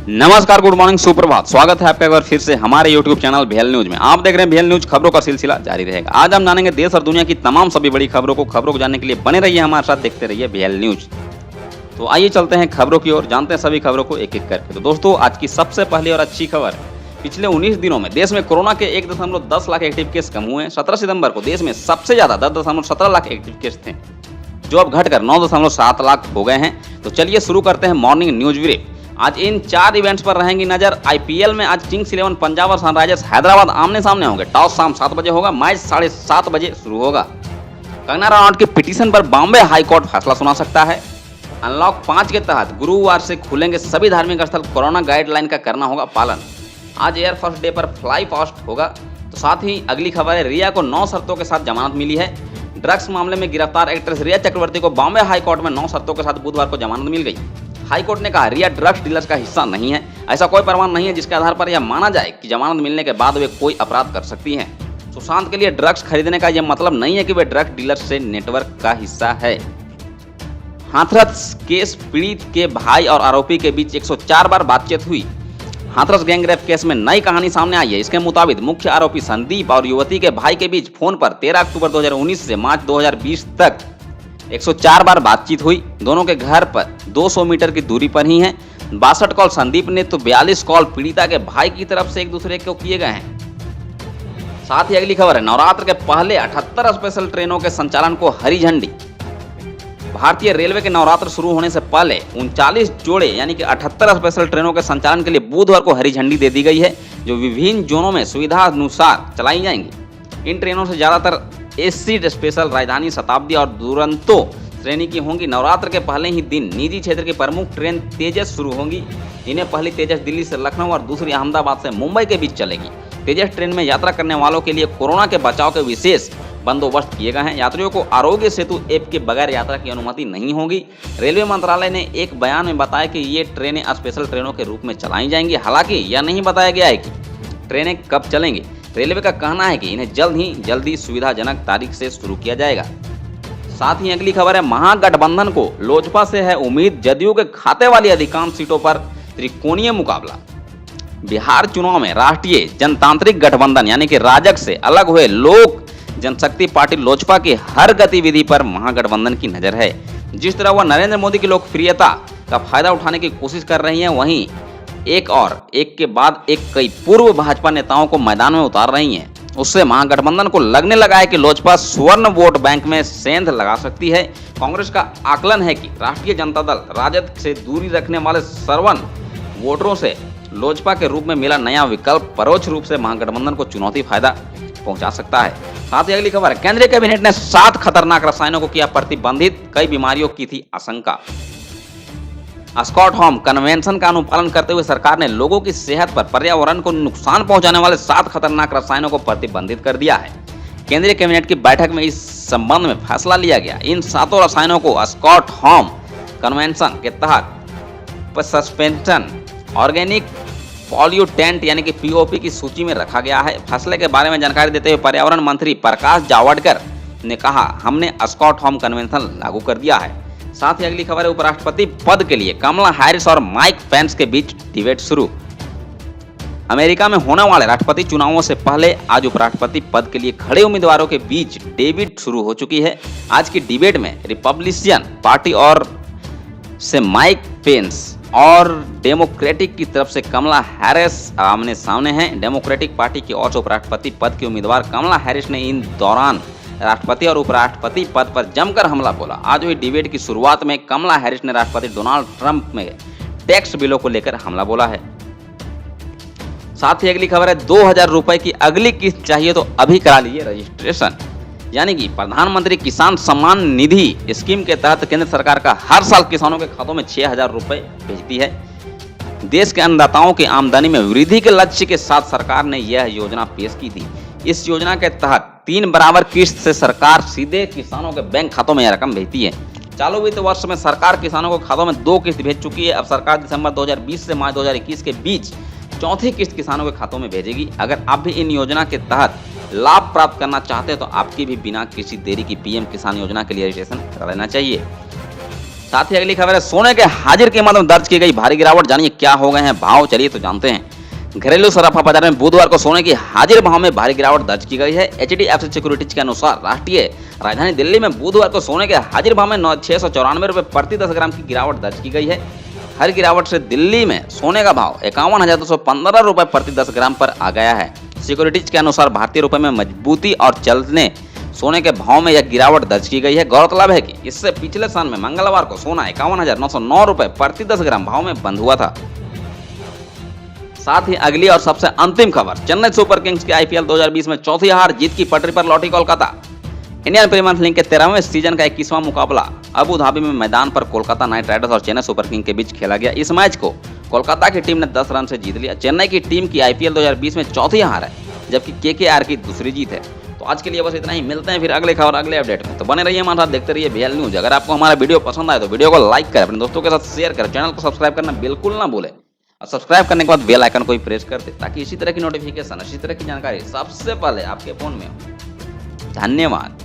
नमस्कार, good morning, सुप्रभात। स्वागत है आपका एक बार फिर से हमारे यूट्यूब चैनल भेल न्यूज में। आप देख रहे हैं भेल न्यूज, खबरों का सिलसिला जारी रहेगा। आज हम जानेंगे देश और दुनिया की तमाम सभी बड़ी खबरों को जानने के लिए बने रहिए हमारे साथ, देखते रहिए भेल न्यूज। तो आइए चलते हैं खबरों की ओर, जानते हैं सभी खबरों को एक एक करके। तो दोस्तों, आज की सबसे पहली और अच्छी खबर, पिछले 19 दिनों में देश में कोरोना के 1.10 लाख एक्टिव केस कम हुए हैं। 17 सितंबर को देश में सबसे ज्यादा 10.17 लाख एक्टिव केस थे, जो अब घटकर 9.7 लाख हो गए हैं। तो चलिए शुरू करते हैं मॉर्निंग न्यूज ब्रीफ। आज इन 4 इवेंट्स पर रहेंगी नजर। आईपीएल में आज किंग्स 11 पंजाब और सनराइजर्स हैदराबाद आमने सामने होंगे। टॉस शाम 7 बजे होगा, मैच 7:30 बजे शुरू होगा। कंगना रनौत के पिटीशन पर बॉम्बे हाई कोर्ट फैसला सुना सकता है। अनलॉक 5 के तहत गुरुवार से खुलेंगे सभी धार्मिक स्थल, कोरोना गाइडलाइन का करना होगा पालन। आज एयर फर्स्ट डे पर फ्लाई फास्ट होगा। तो साथ ही अगली खबर है, रिया को 9 शर्तों के साथ जमानत मिली है। ड्रग्स मामले में गिरफ्तार एक्ट्रेस रिया चक्रवर्ती को बॉम्बे हाई कोर्ट में 9 शर्तों के साथ बुधवार को जमानत मिल गई। हाई कोर्ट ने कहा, रिया ड्रग्स डीलर्स का हिस्सा नहीं है। ऐसा कोई प्रमाण नहीं है जिसके आधार पर यह माना जाए कि जमानत मिलने के बाद वे कोई अपराध कर सकती हैं। सुशांत के लिए ड्रग्स खरीदने का यह मतलब नहीं है कि वे ड्रग्स डीलर्स से नेटवर्क का हिस्सा है। हाथरस केस पीड़ित के भाई और आरोपी के बीच 104 बार बातचीत हुई। हाथरस गैंगरेप केस में नई कहानी सामने आई है। इसके मुताबिक मुख्य आरोपी संदीप और युवती के भाई के बीच फोन पर 13 अक्टूबर 2019 से मार्च 2020 तक 104 बार बातचीत हुई। दोनों के घर पर 200 मीटर की दूरी पर ही हैं। 62 कॉल संदीप ने तो 42 कॉल पीड़िता के भाई की तरफ से एक दूसरे को किए गए हैं। साथ ही अगली खबर है, नवरात्र के पहले 78 स्पेशल ट्रेनों के संचालन को हरी झंडी। भारतीय रेलवे के नवरात्र शुरू होने से पहले 39 जोड़े यानी कि 78 स्पेशल ट्रेनों के संचालन के लिए बुधवार को हरी झंडी दे दी गई है, जो विभिन्न जोनों में सुविधा अनुसार चलाई जाएंगी। इन ट्रेनों से ज्यादातर एसी स्पेशल, राजधानी, शताब्दी और दुरंतो श्रेणी की होंगी। नवरात्र के पहले ही दिन निजी क्षेत्र की प्रमुख ट्रेन तेजस शुरू होंगी। इन्हें पहली तेजस दिल्ली से लखनऊ और दूसरी अहमदाबाद से मुंबई के बीच चलेगी। तेजस ट्रेन में यात्रा करने वालों के लिए कोरोना के बचाव के विशेष बंदोबस्त किए गए हैं। यात्रियों को आरोग्य सेतु ऐप के बगैर यात्रा की अनुमति नहीं होगी। रेलवे मंत्रालय ने एक बयान में बताया कि ये ट्रेनें स्पेशल ट्रेनों के रूप में चलाई जाएंगी। हालांकि यह नहीं बताया गया है कि ट्रेनें कब चलेंगी। रेलवे का कहना है कि इन्हें जल्दी सुविधाजनक तारीख से शुरू किया जाएगा। साथ ही अगली खबर है, महागठबंधन को लोजपा से है उम्मीद। जदयू के खाते वाली अधिकांश सीटों पर त्रिकोणीय मुकाबला। बिहार चुनाव में राष्ट्रीय जनतांत्रिक गठबंधन यानी कि राजग से अलग हुए लोक जनशक्ति पार्टी लोजपा की हर गतिविधि पर महागठबंधन की नजर है। जिस तरह वह नरेंद्र मोदी की लोकप्रियता का फायदा उठाने की कोशिश कर रही है, वहीं एक के बाद एक कई पूर्व भाजपा नेताओं को मैदान में उतार रही हैं। उससे महागठबंधन को लगने लगा है कि लोजपा स्वर्ण वोट बैंक में सेंध लगा सकती है। कांग्रेस का आकलन है कि राष्ट्रीय जनता दल राजद से दूरी रखने वाले सर्वन वोटरों से लोजपा के रूप में मिला नया विकल्प परोक्ष रूप से महागठबंधन को चुनौती फायदा पहुंचा सकता है। साथ ही अगली खबर है, केंद्रीय कैबिनेट ने 7 खतरनाक रसायनों को किया प्रतिबंधित। कई बीमारियों की थी आशंका। स्टॉकहोम कन्वेंशन का अनुपालन करते हुए सरकार ने लोगों की सेहत पर पर्यावरण को नुकसान पहुंचाने वाले 7 खतरनाक रसायनों को प्रतिबंधित कर दिया है। केंद्रीय कैबिनेट की बैठक में इस संबंध में फैसला लिया गया। इन 7 रसायनों को स्टॉकहोम कन्वेंशन के तहत सस्पेंशन ऑर्गेनिक पॉल्यूटेंट यानी कि पीओपी की सूची में रखा गया है। फैसले के बारे में जानकारी देते हुए पर्यावरण मंत्री प्रकाश जावड़ेकर ने कहा, हमने स्टॉकहोम कन्वेंशन लागू कर दिया है। साथ ही अगली खबर है, उपराष्ट्रपति पद के लिए कमला हैरिस और माइक पेंस के बीच डिबेट शुरू। अमेरिका में होने वाले राष्ट्रपति चुनावों से पहले आज उपराष्ट्रपति पद के लिए खड़े उम्मीदवारों के बीच डिबेट शुरू हो चुकी है। आज की डिबेट में रिपब्लिकन पार्टी और से माइक पेंस और डेमोक्रेटिक की तरफ से कमला हैरिस आमने सामने हैं। डेमोक्रेटिक पार्टी की ओर से उपराष्ट्रपति पद की उम्मीदवार कमला हैरिस ने इन दौरान राष्ट्रपति और उपराष्ट्रपति पद पर जमकर हमला बोला। आज हुई डिबेट की शुरुआत में कमला हैरिस ने राष्ट्रपति डोनाल्ड ट्रंप में टैक्स बिलों को लेकर हमला बोला है। साथ ही अगली खबर है, 2000 रुपए की अगली किस्त चाहिए तो अभी करा लीजिए रजिस्ट्रेशन। यानी कि प्रधानमंत्री किसान सम्मान निधि स्कीम के तहत केंद्र सरकार का हर साल किसानों के खातों में 6000 रुपए भेजती है। देश के अन्नदाताओं की आमदनी में वृद्धि के लक्ष्य के साथ सरकार ने यह योजना पेश की थी। इस योजना के तहत 3 बराबर किस्त से सरकार सीधे किसानों के बैंक खातों में यह रकम भेजती है। चालू वित्त वर्ष में सरकार किसानों के खातों में 2 किस्त भेज चुकी है। अब सरकार दिसंबर 2020 से मार्च 2021 के बीच चौथी किस्त किसानों के खातों में भेजेगी। अगर आप भी इन योजना के तहत लाभ प्राप्त करना चाहते हैं तो आपकी भी बिना किसी देरी की पीएम किसान योजना के लिए रजिस्ट्रेशन करा लेना चाहिए। साथ ही अगली खबर है, सोने के हाजिर कीमत में दर्ज की गई भारी गिरावट। जानिए क्या हो गए हैं भाव, चलिए तो जानते हैं। घरेलू सराफा बाजार में बुधवार को सोने की हाजिर भाव में भारी गिरावट दर्ज की गई है। HDFC सिक्योरिटीज के अनुसार राष्ट्रीय राजधानी दिल्ली में बुधवार को सोने के हाजिर भाव में 694 रुपए प्रति 10 ग्राम की गिरावट दर्ज की गई है। हर गिरावट से दिल्ली में सोने का भाव 51,215 रुपए प्रति 10 ग्राम पर आ गया है। सिक्योरिटीज के अनुसार भारतीय रुपए में मजबूती और चलने सोने के भाव में यह गिरावट दर्ज की गई है। गौरतलब है कि इससे पिछले साल में मंगलवार को सोना 51,909 रुपए प्रति 10 ग्राम भाव में बंद हुआ था। साथ ही अगली और सबसे अंतिम खबर, चेन्नई सुपर किंग्स के IPL 2020 में चौथी हार, जीत की पटरी पर लौटी कोलकाता। इंडियन प्रीमियर लीग के 13वें सीजन का 21वां मुकाबला अबू धाबी में मैदान पर कोलकाता नाइट राइडर्स और चेन्नई सुपर किंग्स के बीच खेला गया। इस मैच को कोलकाता की टीम ने 10 रन से जीत लिया। चेन्नई की टीम की IPL 2020 में चौथी हार है, जबकि KKR की दूसरी जीत है। तो आज के लिए बस इतना ही, मिलते हैं फिर अगले खबर अगले अपडेट में। तो बने रहिए हमारे साथ, देखते रहिए VL न्यूज। अगर आपको हमारा वीडियो पसंद आए तो वीडियो को लाइक करें, अपने दोस्तों के साथ शेयर करें, चैनल को सब्सक्राइब करना बिल्कुल ना भूलें और सब्सक्राइब करने के बाद बेल आइकन को भी प्रेस कर दे, ताकि इसी तरह की नोटिफिकेशन, इसी तरह की जानकारी सबसे पहले आपके फोन में हो। धन्यवाद।